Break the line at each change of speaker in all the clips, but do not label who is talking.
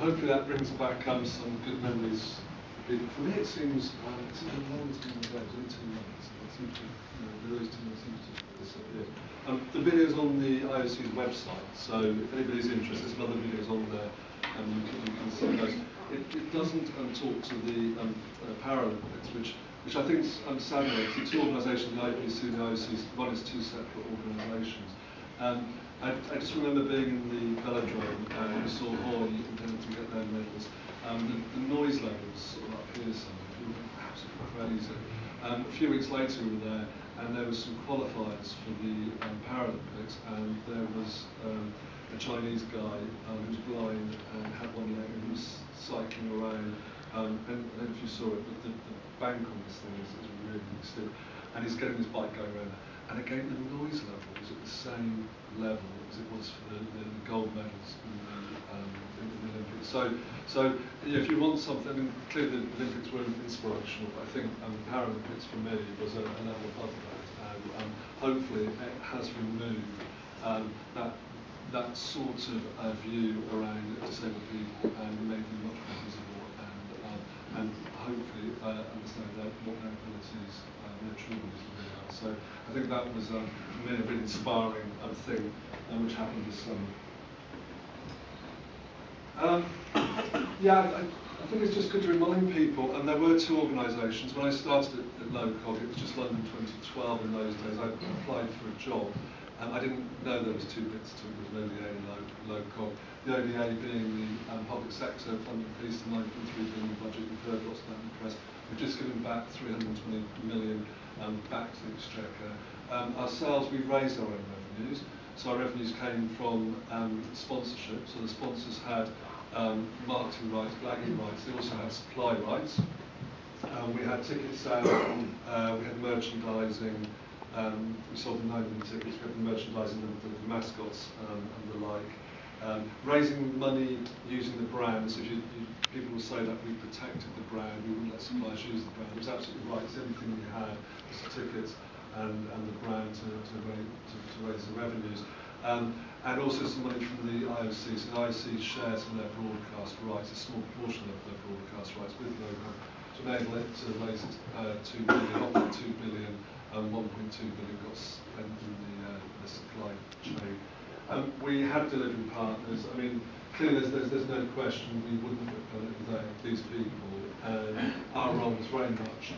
hopefully that brings back some good memories. For me, it seems it's a long time ago. It's 2 months. It seems to, those 2 months seems to disappear. The video's on the IOC's website, so if anybody's interested, there's other videos on there, and you can see those. It doesn't talk to the Paralympics, which I think is sadly, it's two organisations, the IPC and the IOC, one is two separate organisations. I just remember being in the velodrome and we saw Hoy intending to get their medals. The noise levels sort of up here somewhere, people were absolutely crazy. A few weeks later we were there and there were some qualifiers for the Paralympics, and there was a Chinese guy who was blind and had one leg and was cycling around. And if you saw it, the bank on this thing is really steep, and he's getting his bike going around there. And again, the noise level was at the same level as it was for the gold medals in the Olympics. So if you want something, I mean, clearly the Olympics were inspirational, but I think Paralympics for me was a level above that. And hopefully it has removed that sort of view around disabled people and made them much more visible and hopefully understand what their abilities, their true abilities really are. So I think that was for me a really inspiring thing which happened this summer. I think it's just good to remind people, and there were two organisations. When I started at LOCOG, it was just London 2012 in those days. I applied for a job, and I didn't know there was two bits to it. There was an ODA and LOCOG. The ODA being the public sector funding piece, the 9.3 billion budget. We've heard lots of that in the press. We've just given back 320 million back to the Exchequer. Ourselves, we've raised our own revenues. So our revenues came from sponsorship. So the sponsors had marketing rights, flagging rights. They also had supply rights. We had ticket sales. We had merchandising. We sold the 9 million tickets. We had the merchandising, the mascots, and the like. Raising money using the brand. So people will say that we protected the brand. We wouldn't let suppliers use the brand. It was absolutely right. It's everything we had was the tickets and the brand to raise the revenues. And also some money from the IOC. So the IOC shares some of their broadcast rights, a small proportion of their broadcast rights with LOCOG, to enable it to raise 2 billion, up to 2 billion, 1.2 billion got spent in the supply chain. We had delivery partners. I mean, clearly there's no question we wouldn't have done it without these people. Our role was very much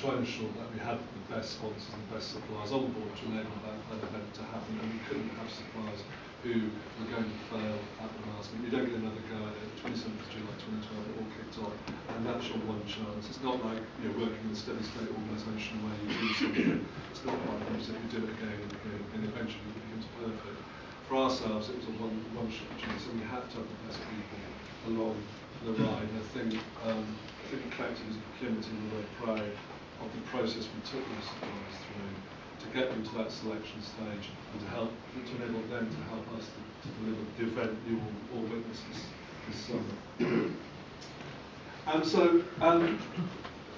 trying to ensure that we had the best sponsors and the best suppliers on board to enable that event to happen, and we couldn't have suppliers who were going to fail at the last minute. You don't get another go at it. 27th of July 2012, it all kicked off, and that's your one chance. It's not like working in a steady state organisation where you do something. It's not like that. You do it again and again, and eventually it becomes perfect. For ourselves, it was a one-shot chance, and we had to have the best people along the ride. I think collectively as a procurement team, we're very proud of the process we took those suppliers through to get them to that selection stage and to enable them to help us to deliver the event you all witnessed this summer.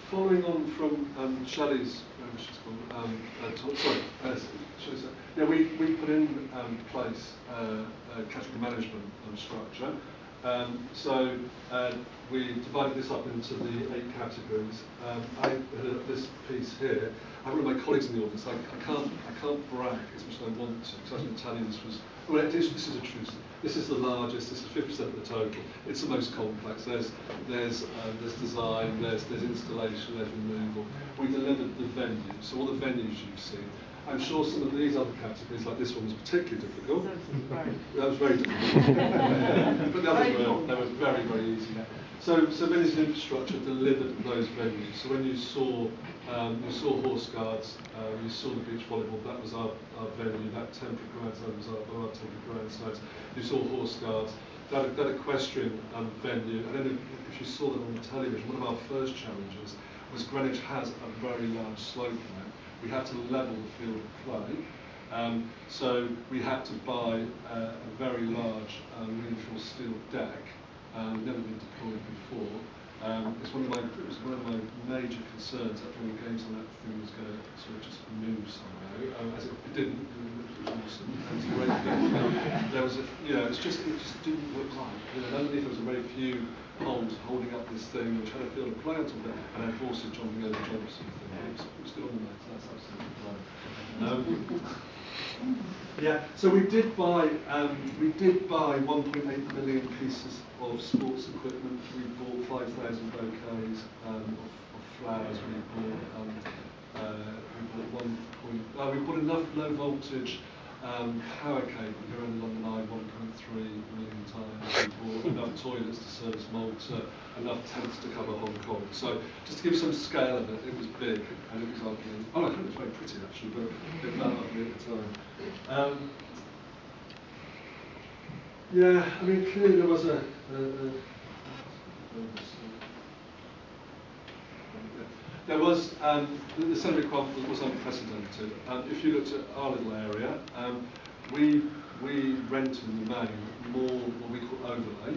Following on from Shelley's, we put in place a category management structure. We divided this up into the 8 categories. I had this piece here. I have one of my colleagues in the office. I can't brag as much as I want to, because I was going to tell you this was. Well, this is a truth. This is the largest. This is 50% of the total. It's the most complex. There's design. There's installation. There's removal. We delivered the venue. So all the venues you've seen. I'm sure some of these other categories, like this one, was particularly difficult. That was very difficult. But the others were very, very easy. So venues and infrastructure delivered those venues. So when you saw Horse Guards, you saw the beach volleyball, that was our venue. That temporary grandstand was one of our temporary grandstands. You saw Horse Guards. That equestrian venue. And then if you saw them on the television, one of our first challenges was Greenwich has a very large slope now. We had to level the field of play, so we had to buy a very large reinforced steel deck, never been deployed before, It was one of my major concerns that when we came to that thing was going to sort of just move somehow. As it didn't, it was awesome. And it's a great thing. There was it just didn't look right. Underneath there was a very few poles holding up this thing, which had a field of play on top of it, and had horses jumping over jumps and things. It was good on the nose. That's absolutely fine. So we did buy 1.8 million pieces of sports equipment. We bought 5,000 bouquets of flowers. We bought enough low voltage power cable here in London Eye 1.3 million times. We bought enough toilets to service Mould, enough tents to cover Hong Kong. So just to give some scale of it, it was big and it was ugly. Oh, I thought it was very pretty actually, but it felt ugly at the time. Clearly there was the salary requirement was unprecedented. If you looked at our little area, we rented in the main more what we call overlay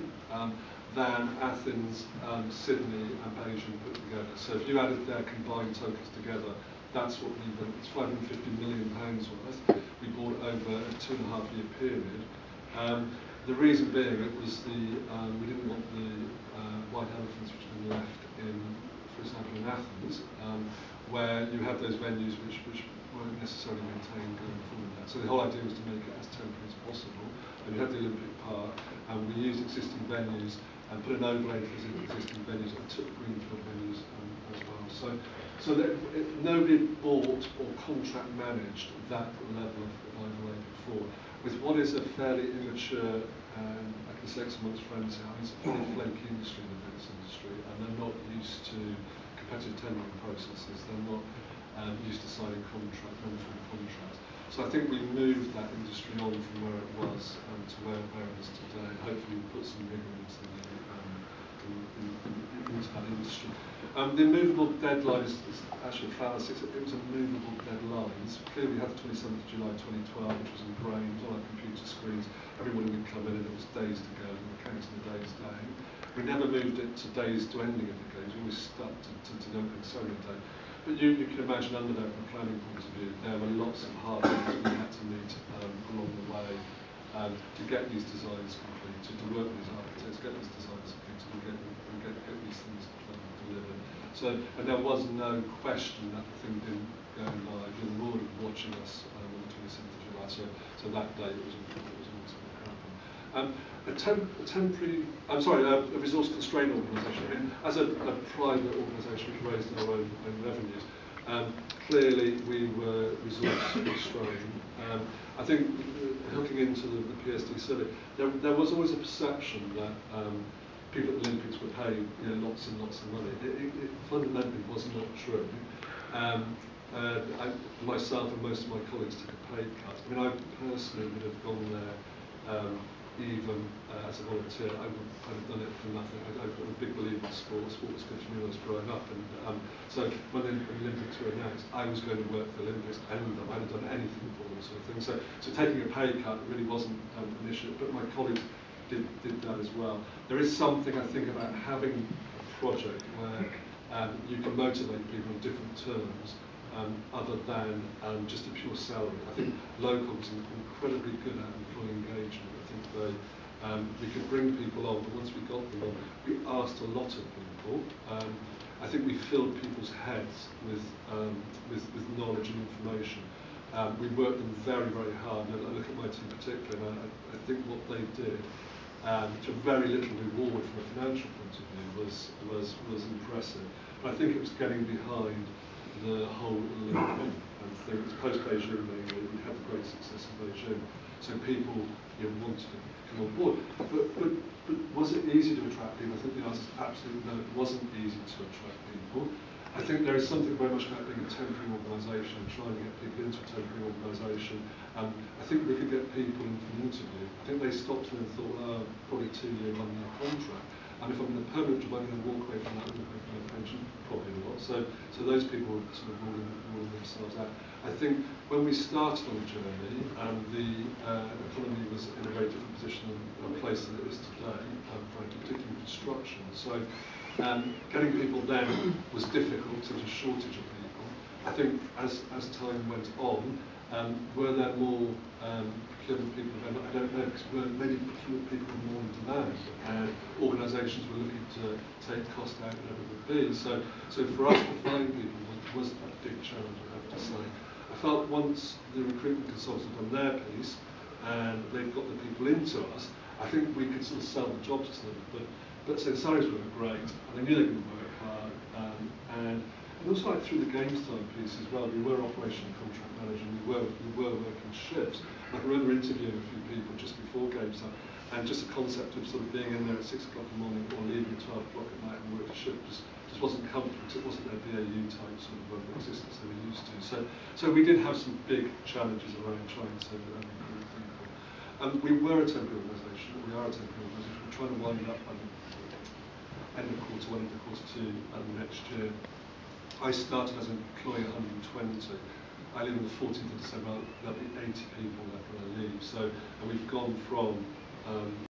than Athens, Sydney and Beijing put together. So if you added their combined totals together, that's what we built. It's £550 million worth. We bought over a 2.5-year period. The reason being it was we didn't want the white elephants which had been left in, for example, in Athens, where you have those venues which weren't necessarily maintained going forward. So the whole idea was to make it as temporary as possible. And you had the Olympic Park, and we used existing venues and put an overlay to those existing venues and took greenfield venues as well. So that nobody bought or contract managed that level of overlay before. With what is a fairly immature, I can say it's amongst friends now, it's a fairly flaky industry, the events industry, and they're not used to competitive tendering processes, they're not used to signing management contracts. So I think we moved that industry on from where it was to where it is today. Hopefully we put some rigor into that industry. The immovable deadline is actually a fallacy. It was a movable deadline. Clearly we had the 27th of July 2012, which was ingrained on our computer screens. Everybody would come in and it was days to go, and we were counting the days down. We never moved it to days to ending of the games. We always stuck to the opening ceremony day. But you can imagine under there, from a planning point of view, there were lots of hard things we had to meet along the way to get these designs completed, to work with these architects, get these designs completed, and get these things delivered. So, and there was no question that the thing didn't go live. You were already watching us on the 27th of July, so that day it was ultimately happen. A resource-constrained organisation. I mean, as a private organisation which raised our own revenues, clearly we were resource-constrained. I think hooking into the PSD survey, there was always a perception that people at the Olympics were paid lots and lots of money. It fundamentally was not true. Myself and most of my colleagues took a pay cut. I mean, I personally would have gone there even as a volunteer. I would have done it for nothing. I'm a big believer in sport. Sport was good for me when I was growing up. And so when the Olympics were announced, I was going to work for the Olympics and I'd have done anything for them sort of thing. So taking a pay cut really wasn't an issue, but my colleagues did that as well. There is something, I think, about having a project where you can motivate people on different terms other than just a pure salary. I think LOCOG is incredibly good at employee engagement. I think we could bring people on, but once we got them on, we asked a lot of people. I think we filled people's heads with knowledge and information. We worked them very, very hard. And I look at my team particularly, and I think what they did, to very little reward from a financial point of view, was impressive. But I think it was getting behind the whole Olympic thing. It was post-Beijing, we had the great success in Beijing, so people wanted to come on board. But was it easy to attract people? I think the answer is absolutely no, it wasn't easy to attract people. I think there is something very much about being a temporary organisation and trying to get people into a temporary organisation. I think we could get people in for an interview. I think they stopped and thought, probably 2-year, 1-year contract. And if I'm in a permanent job, I'm going to walk away from that and pay for my pension. Probably not. So So those people were sort of ruling themselves out. I think when we started on the journey, the economy was in a very different position and place than it is today, frankly, particularly construction. So getting people then was difficult, there was a shortage of people. I think as time went on, were there more procurement people available? I don't know, because maybe procurement people were more in demand, and organisations were looking to take cost out, whatever it would be. So for us to find people was a big challenge, I have to say. I felt once the recruitment consultants had done their piece, and they've got the people into us, I think we could sort of sell the jobs to them. But so the salaries were great, and they knew they were going to work hard, and also like through the games time piece as well, we were operational contract manager, and we were working shifts. I can remember interviewing a few people just before games time, and just the concept of sort of being in there at 6 o'clock in the morning or leaving at 12 o'clock at night and work a shift just wasn't comfortable. It wasn't their BAU type sort of existence they were used to. So we did have some big challenges around trying to recruit people. We were a temporary organisation, we are a temporary organisation. We're trying to wind up by the end of quarter one, into quarter two next year. I started as an employee 120. I leave on the 14th of December. There'll be 80 people that are going to leave. So, and we've gone from